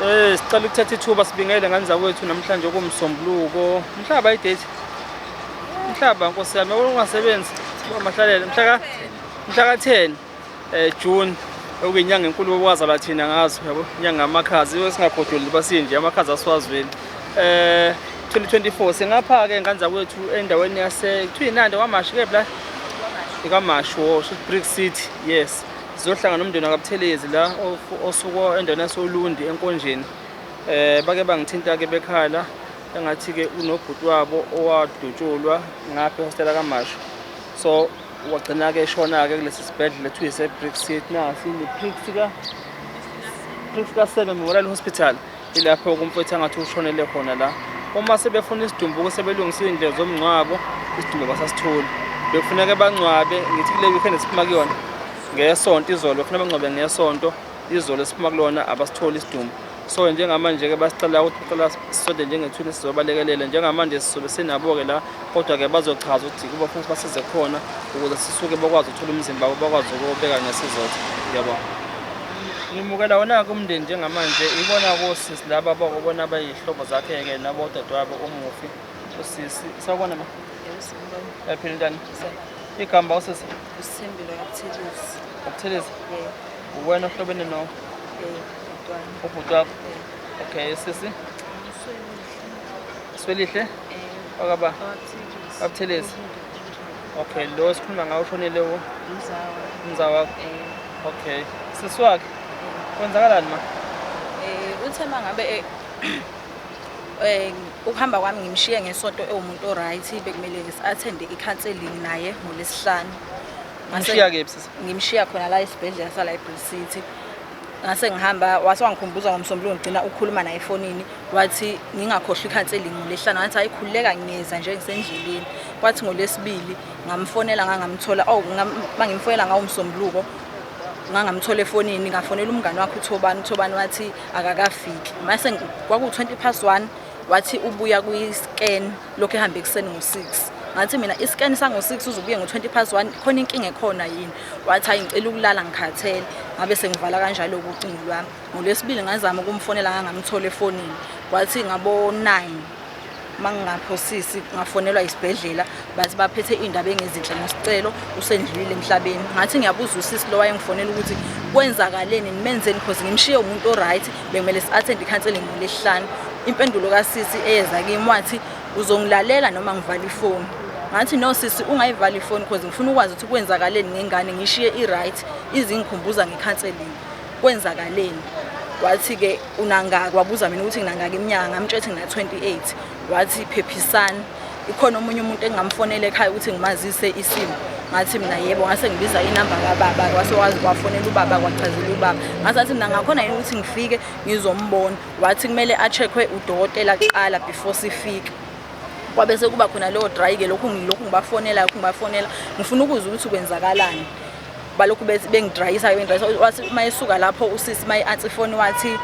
Sicela ukuthatha ithuba sibingele nganizakwethu namhlanje kumsombuluko. Mhlaba ayidate. Mhlaba Nkosi yami ungasebenzi. Mahlalele mhla ka 10 June okuyinyanga enkulu okwazala thina ngazo yabo. Inyanga amakhazi esingakhohloli basinje amakhazi asiwazweni. 2024 singapha ke nganizakwethu endaweni yase kuthiwa inande kwaMashi ke bla. IkaMashi Brick City. Yes. Sizohlangana nomndeni kaButhelezi la osuko endaweni yasoLundi enkonjeni. Bake bangithinta ke bekhala engathi ke unobhuti wabo owadutshulwa ngapha ehostela kaMashi. So wagcina ke shona ke kulesi sibhedlela ethu ise Brick City nasi ni Brick ka 7 Memorial Hospital ilapho kumfowethu ngathi ushonele khona la. Uma sebefuna isidumbu sebelungisa indlela zomngcwabo isidumbu basasitholi. Bekufuneka bangcwabe ngithi kule weekend siphuma kuyona ngesonto izolo befuna bangcwabe ngesonto izolo siphuma kulona abasitholi isidumbu. So njengamanje ke basicela ukucela sisonto njengethule sizobalekelela njengamanje sizobe senabo ke la kodwa ke bazochaza ukuthi kuba futhi basize khona ukuze sisuke bakwazi ukuthola umzimba wabo bakwazi ukubeka ngesizotha yabo. Ngimukela wona ke umndeni njengamanje ibona kosisi laba bakubona bayihlobo zakhe ke nabo dadwabo umufi usisi sakubona ma yaphila ntani igamba usisi uSithembile kaButhelezi. KaButhelezi uwena ohlobene no ubhuti wakho okay sisi Swelihle akaba kaButhelezi okay lo sikhuluma ngawo ushonele wo umzawa wakho okay sisi wakhe kwenzakalani ma Uthe mangabe ukuhamba kwami ngimshiye ngesonto ewumuntu oright bekumele attend icounseling naye ngoLesihlanu. Ngishiya kephi sisi Ngimshiya khona la esibhedlela sala eBrick City. Ngase ngihamba wasewangikhumbuza ngomsombuluko ngigcina ukukhuluma naye efonini wathi ngingakhohlwa icounseling ngoLesihlanu ngathi ayikhululeka ngiyeza nje ngisendleleni. Kwathi ngoLesibili ngamfonela ngangamthola mangimfonela ngawo umsombuluko ngangamthola efonini ngafonela umngane wakhe uThobani wathi akakafiki. Mase kwaku 1:20 wathi ubuya kwi-scan lokho ehamba ekuseni ngo6. Ngathi mina i-scan sango6 uzobuye ngo 1:20 khona inkinga ekhona yini. Wathi hayi ngicela ukulala ngikhathele ngabe sengivala kanjalo ucingo lwami. NgoLesibili ngazama ukumfonela ngangamthola efonini wathi ngabo 9 mangingaphosisi ngafonelwa isibhedlela bathi baphethe indaba engezinhle ngosicelo usendlulile emhlabeni. Ngathi ngiyabuza usisi lo wayengifonela ukuthi kwenzakaleni nimenzeni because ngimshiye umuntu oright bekumele si-attend icounseling ngoLesihlanu. Impendulo kaSisi eyeza kimi wathi uzongilalela noma ngivala ifoni. Ngathi no sisi ungayivala ifoni because ngifuna ukwazi ukuthi kwenzakaleni ngengane ngishiye i-right izingikhumbuza ngecounseling kwenzakaleni. Wathi ke unangaka wabuza mina ukuthi nginangaka iminyaka ngamtshela ukuthi ngina 28. Wathi phephisana ikhona omunye umuntu engamfonela ekhaya ukuthi ngimazise isimo. Ngathi mina yebo ngase ngibiza inamba kababa wase wafonela ubaba kwachazela ubaba. Ngathi mina ngakhona yini ukuthi ngifike ngizombona. Wathi kumele acheckwe udokotela kuqala before sifike. Kwabe sekuba khona lo dry ke lokhu ngibafonela ngifuna ukuzwa ukuthi kwenzakalani. Balokhu bengidrayisa wathi mayesuka lapho usisi maye-answer phone wathi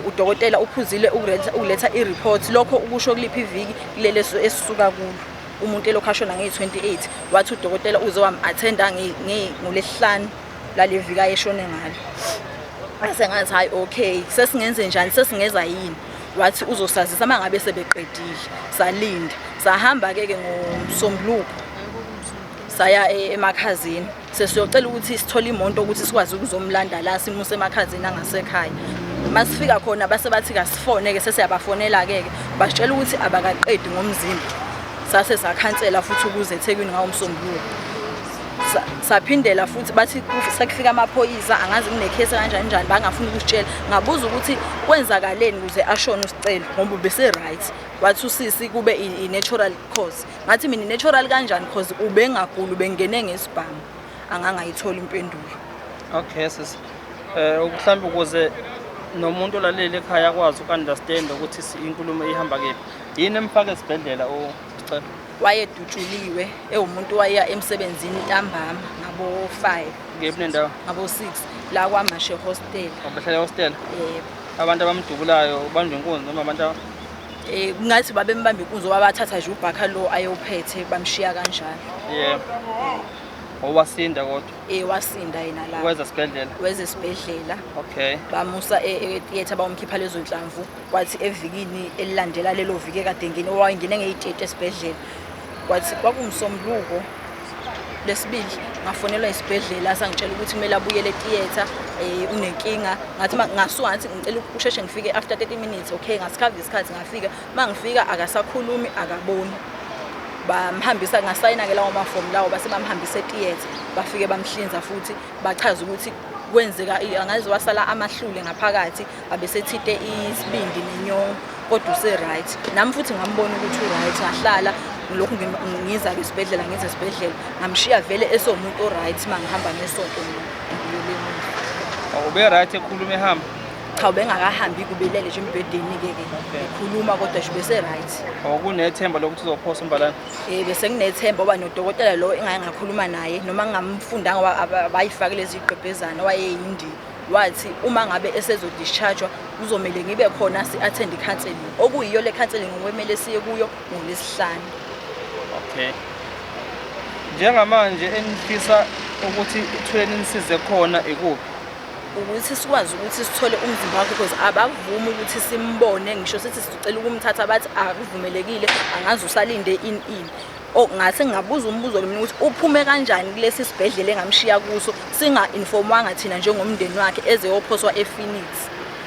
udokotela uphuzile ukuletha i-report lokho ukusho kuliphi iviki kulele esisuka kulo umuntu elokhashona nge28 wathi udokotela uzowami-attenda ngoLesihlanu laleviki ayeshone ngalo. Base ngathi hayi okay sesingenze njani sesingeza yini. Wathi uzosazisa mangabe sebeqedile salinda sahamba ke ngoMsombuluko saya emakhazini sesiyocela ukuthi sithole imoto ukuthi sikwazi ukuzomlanda la simuse emakhazini angasekhaya. Masifika khona base bathi kasifone ke sesiyabafonela ke basitshela ukuthi abakaqedi ngomzimba. Sase sakhansela futhi ukuze eThekwini ngawo umsombuluko. Saphindela futhi bathi sekufika amaphoyisa angazi kunecase kanjani bangafuni ukusitshela. Ngabuza ukuthi kwenzakaleni ukuze ashone usicelo ngoba bese right. Wathi usisi kube i-natural cause. Ngathi mina i-natural kanjani because ubengagula ubengene ngesibhamu angangayithola impendulo. Okay sis mhlawumbe ukuze nomuntu olalele ekhaya akwazi ukunderstand ukuthi inkulumo ihamba kephi yini emfaka esibhedlela usicela wayedutshuliwe ewumuntu waya emsebenzini ntambama ngabo 5 ngephi nendawo ngabo 6 la kwaMashi hostel. Abahlala hostel yebo abantu abamdubulayo banjwe inkunzi noma abantu ngathi babembamba inkunzi wabathatha nje uBhakha lo ayophethe bamshiya kanjalo. yebo owasinda kodwa wasinda yena la weza sibhedlela. weze esibhedlela Okay. bamusa e-theatre bawumkhipha lezo nhlamvu kwathi evikini elilandela lelo viki ekade ngene owayengene nge-8 esibhedlela kwathi kwakumsombuluko lesibili ngafonelwa esibhedlela sangitshela ukuthi kumele abuyele e-theatre unenkinga ngathi ngasuka ngathi ngicela ukusheshe ngifike after 30 minutes okay ngasikhava isikhathi ngafika mangiFika akasakhulumi akaboni bamhambisa ngasayina ke lawo mafomu lawo base bamhambisa e-theatre bafike bamhlinza futhi bachaza ukuthi kwenzeka angazi wasala amahlule ngaphakathi abesethite isibindi nenyongo kodwa use right nami futhi ngambona ukuthi right ngahlala lokhu ngiza esibhedlela ngize esibhedlela ngamshiya vele esomuntu right mangihamba nesonto ngiyoleni Ube right ekhuluma ehamba. cha ubengakahambi kubelele nje embedeni ke ekhuluma kodwa nje bese right Kunethemba lokuthi uzophosa umbalana. Bese nginethemba oba nodokotela lo engakhuluma naye noma ngamfundanga bayifake lezi iqhebhezana wayeyindi wathi uma ngabe esezodischargewa kuzomela ngibe khona si-attend i-counseling okuyiyo le counseling ngokwemele siye kuyo ngolesihlanu. Okay. Njengamanje enifisa ukuthi ithule nisize khona ikuphi? Ukuthi sikwazi ukuthi sithole umzimba wakhe because abavumi ukuthi simbone ngisho sithi sicela ukumthatha bathi akuvumelekile angazi usalinde in ngase ngabuza umbuzo lo mina ukuthi uphume kanjani kulesi sibhedlela engamshiya kuso singa-informwanga thina njengomndeni wakhe ezeyophoswa ePhoenix.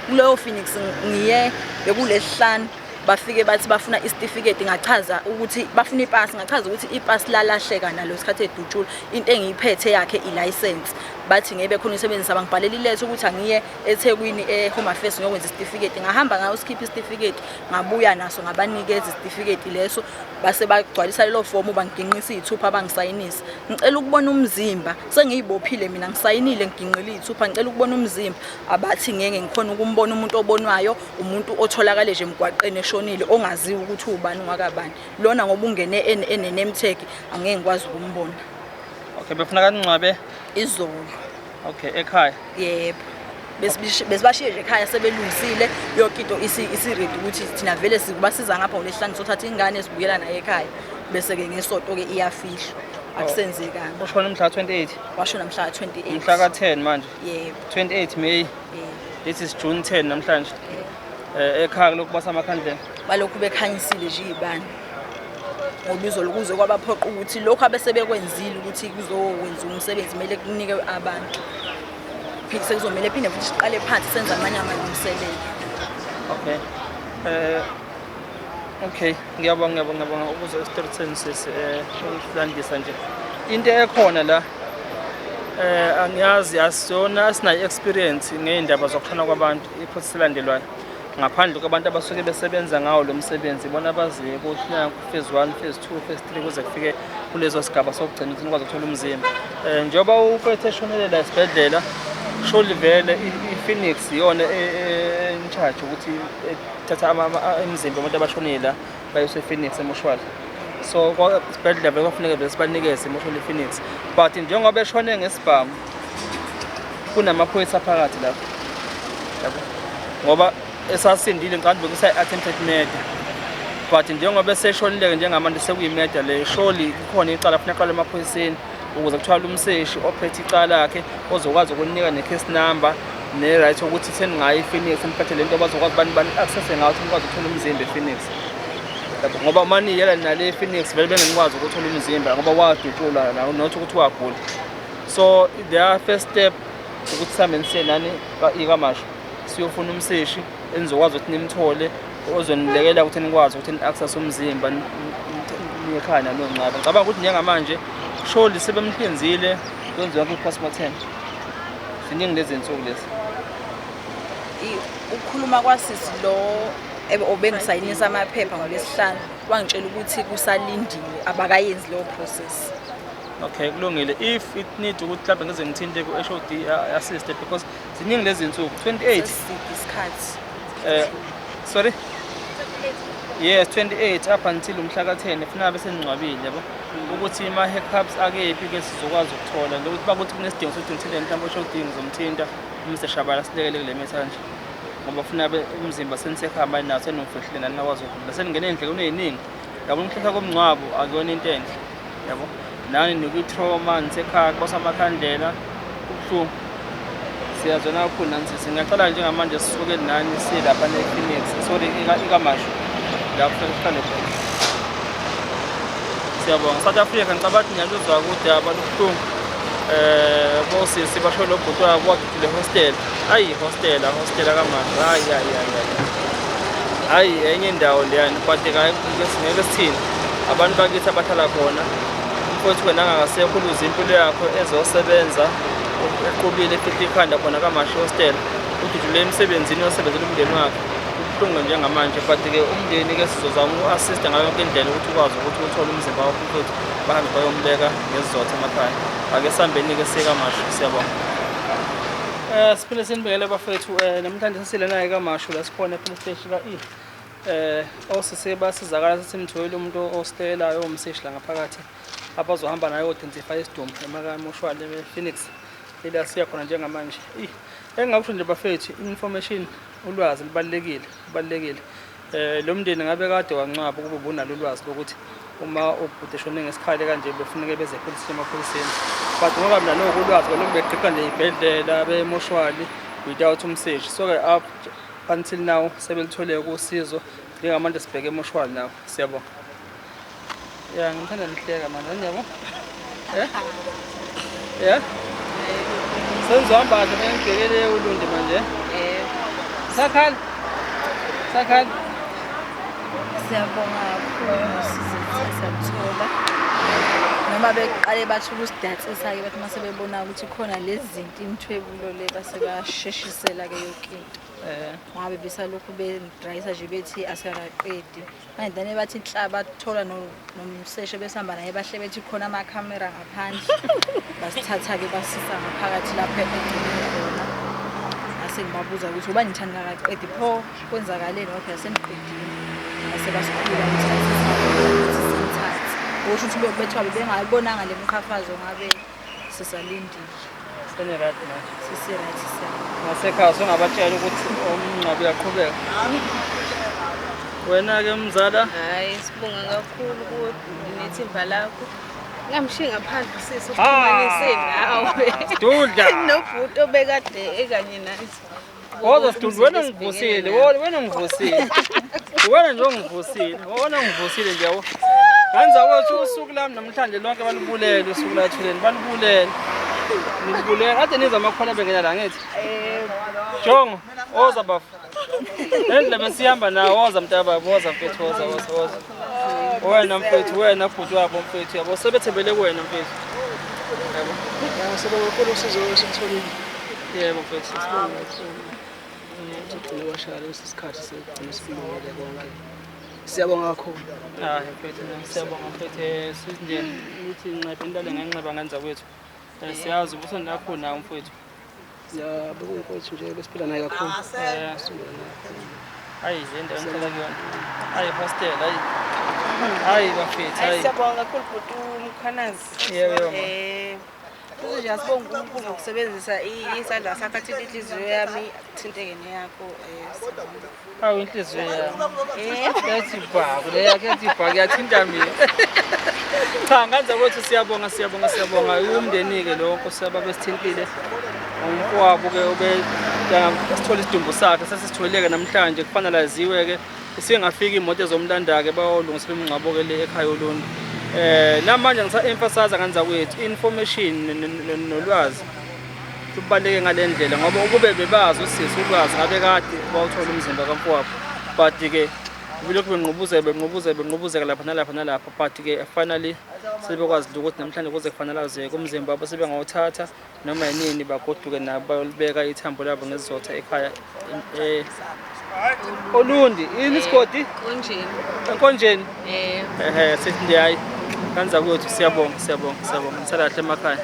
Kuleyo Phoenix ngiye bekulesihlanu bafike bathi bafuna isitifiketi ngachaza ukuthi bafuna ipasi ngachaza ukuthi ipasi lalahleka nalo sikhathi edutshula into engiyiphethe yakhe i-license bathi ngeke khona isebenzisa bangibhalela ilethe ukuthi angiye eThekwini eHome Affairs ngiyokwenza isitifiketi ngahamba ngayo skip isitifiketi ngabuya naso ngabanikeza isitifiketi leso base bagcwalisa lelo form bangiginqisa izithupha bangisayinisa ngicela ukubona umzimba sengiyibophile mina ngisayinile ngiginqile izithupha ngicela ukubona umzimba abathi ngeke ngikhona ukumbona umuntu obonwayo umuntu otholakala nje emgwaqeni eshonile ongaziwi ukuthi ubani ungakabani lona ngoba ungene ene-name tag angeke ngikwazi ukumbona. Okay befuna kancwabe izolo. Okay ekhaya. Yebo. Besibashiye nje ekhaya sebelungisile yonke into isi-ready ukuthi thina vele sikubasiza ngapha ngolesihlanu sothatha ingane sibuyela naye ekhaya bese ke ngesonto ke iyafihlwa akusenzekanga. Ushona mhla 28. Washona mhla 28. Mhla ka10 manje. Yebo. 28 May. Yebo. This is June 10 namhlanje. Ekhaya lokhu basamakhandlela. Balokhu bekhanyisile nje ibani. Ngobizo lokuze kwabaphoqa ukuthi lokho abesebekwenzile ukuthi kuzokwenza umsebenzi kumele kunike abantu. Phinde sekuzomela phinde futhi siqale phansi senza amanye amalungiselelo. Okay. Okay, ngiyabonga ukuze isithutheni ukulandisa nje. Into ekhona la angiyazi asona sinayo experience ngeindaba zokushona kwabantu iphosilandelwayo. Ngaphandle kwabantu abasuke besebenza ngawo lo msebenzi bona baziye ukuthi na phase 1 phase 2 phase 3 kuze kufike kulezo sigaba sokugcina ukuthi nikwazi ukuthola umzimba njengoba uphethe eshonelela esibhedlela surely vele iPhoenix iyona in charge ukuthi ethatha imizimba abantu abashonela bayose ePhoenix emoshwali so kwa isibhedlela vele kufanele vele sibanikeze emoshwali ePhoenix but njengoba eshone ngesibhamu kunamaphoyisa phakathi lapho yabo ngoba esasindile ngicela bekusa attempted murder but njengoba eseshonile njengamanje sekuyimurder le surely kukhona icala kufanele aqale emaphoyiseni ukuze kuthwala umseshi ophethe icala lakhe ozokwazi ukunika ne-case number ne-right ukuthi seningayi ePhoenix niphethe lento bazokwazi bani access ngayo ukuthi nikwazi ukuthola umzimba ePhoenix ngoba umani yela nale ePhoenix vele bengenikwazi ukuthola umzimba ngoba wadutshula nokuthi ukuthi wagula so their first step ukuthi samenise nani ikamasho siyofuna umseshi enizokwazi ukuthi nimthole ozonilekela ukuthi nikwazi ukuthi ni-access umzimba niyekhaya nonqaba ngicabanga ukuthi njengamanje surely sebemhlinzile kwenziwa ku-postmortem ziningi lezi nsuku lezi ukukhuluma kwasisi lo obengisayinisa amaphepha ngolesihlanu wangitshela ukuthi kusalindiwe abakayenzi leyo process. Okay kulungile if it need ukuthi mhlawumbe ngize ngithinte ku-HOD assist because ziningi lezi nsuku 28 isikhathi sorry yes 28 up until umhla ka10 efuna bese ningcwabile yabo ukuthi ima hiccups akephi ke sizokwazi ukuthola lokuthi bakuthi kunesidingo sokuthi ngithinte mhlawumbe HOD ngizomthinta uMr Shabala silekele kule message ngoba ufuna umzimba senisekhamba naso enofehlele nani nakwazi ukudla seningene endlekweni eziningi yabo umhlahla komncwabo akuyona into enhle yabo nani nikuyi-trauma nisekhaya kubosa amakhandlela kubuhlungu. Siyazona kakhulu nani sisi. Ngiyacala njengamanje sisuke nani silapha ne-Phoenix, sorry ikaMashu lapho sihlale khona. Siyabonga. South Africa ngicabanga ukuthi ngiyaluzwa kudaba lubuhlungu. Bosisi basho lo bhuti wabo wagidile hostel. Hostela kaMashu. Hayi enye indawo leyani but-ke ngeke sithini. Abantu bakithi abahlala khona. Mfowethu wena angakasekho uluza impilo yakho ezosebenza equbile efihle ikhanda khona kaMashu hostel. Ududule emsebenzini uyosebenzela umndeni wakhe. Kubuhlungu njengamanje but-ke umndeni-ke sizozama uku-assista ngayo yonke indlela ukuthi ukwazi ukuthi uthole umzimba wakho futhi bahambe bayomleka ngesizotha emakhaya. Ake sihambeni-ke siye kaMashu. Siyabonga. Siphinde sinibekele bafethu namhlanje sisile naye kaMashu la sikhona epolice station ka-E. Osisi basizakala sesimtholile umuntu ostelayo omseshi la ngaphakathi abazohamba naye identify isidumbu emamoshwali ePhoenix. Ila siya khona njengamanje. Engakusho nje bafethu information ulwazi libalekile. Lo mndeni ngabe kade wancwaba kube bunalo ulwazi lokuthi uma ubhuti eshone ngesikhali kanje befuneke beze emapholiseni. But ngoba mina nokulwazi lokho beqiqa nje ibhedlela bemoshwali without umseshi. So-ke up until now sebelithole ukusizo njengamanje sibheke emoshwali nawo. Siyabonga. Ngithanda nihleka manje yabo. Senzohamba kahle ngibhekele uLundi manje. Sakhali. Siyabonga kakhulu sizathola. Noma beqale bathi ukusidatsisa-ke bathi mase bebona ukuthi khona lezi zinto imithwebulo le base basheshisela-ke yonke into. Ngabe besalokhu bedrayisa nje bethi asakaqedi. Manje dane bathi inhla bathola nomseshe besihamba naye bahle bethi khona amakhamera ngaphandle. Basithatha-ke basisa ngaphakathi lapho egcinile khona. Ngibabuza ukuthi uba nithani ngakaqedi pho kwenzakaleni wakhe yaseniqedile. Base basikhulula ukuthi sisithathe. Okusho ukuthi bethwa bengayibonanga le mqhafazo ngabe sisalindile. Sene-right manje. Sisi-right siyabonga. Ngasekhaya songabatshela ukuthi umngcwabo uyaqhubeka. Wena-ke mzala? Hayi sibonga kakhulu kuwe nethimba lakho. Ngamshiya ngaphandle sisi ukuxhumanise nawe. Sidudla. Nobhuti obekade ekanye nathi. Woza Sidudla wena ngivusile. Wena ngivusile. Wena nje ongivusile. Wona ngivusile nje yabo. Kanza wethu usuku lami namhlanje lonke balibulele usuku lathuleni balibulele. Nibulele ade niza amakhona bengena la ngithi. Jongo oza bafu. Endlebe sihamba nawo woza mntaba woza mfethu woza. Wena mfethu wena bhuti wabo mfethu yabo sebethembele kuwena mfethu. Yabo. Sebekho usizo esitholile. Yebo mfethu sibonga. Ngicela washaya isikhathi sekusibonile konke. Siyabonga kakhulu. Mfethu siyabonga mfethu sizinje ukuthi nqebe intale ngenqeba ngenza kwethu. Siyazi ukuthi nakho nawo mfethu. Yabo inkosi nje besiphila naye kakhulu. Hayi le ndawo engihlala kuyona. Hayi hostel hayi bafethu Siyabonga kakhulu bhuti umkhwanazi. Yebo. Kuze nje asibonga uNkulunkulu ngokusebenzisa isandla sakhe athi inhliziyo yami thinteke neyakho. Hawu inhliziyo yami. Yathi bhaku le yakhe yathi bhaku yathinta mina. Cha nganza ukuthi siyabonga umndeni-ke lo Nkosi babesithintile. Umfowabo-ke sithola isidumbu sakhe sesitholeke namhlanje kufanalaziwe-ke singafika imoto ezomlanda-ke bayolungisela umngcwabo-ke le ekhaya uLundi. Namanje ngisa-emphasize kanza kwethu information nolwazi lubaleke ngale ndlela ngoba ukube bebazi usisi ulwazi ngabe kade bawuthola umzimba kamfowabo but-ke bilokhu benqubuzeka lapha nalapha but-ke finally sebekwazi ukuthi namhlanje kuze kufanelazeke umzimba wabo sebengawuthatha noma yinini bagoduke nabo bayolibeka ithambo labo ngesizotha ekhaya uLundi ini isigodi enkonjeni sithi ndiyayi kanza kwethu siyabonga ngisalahle emakhaya.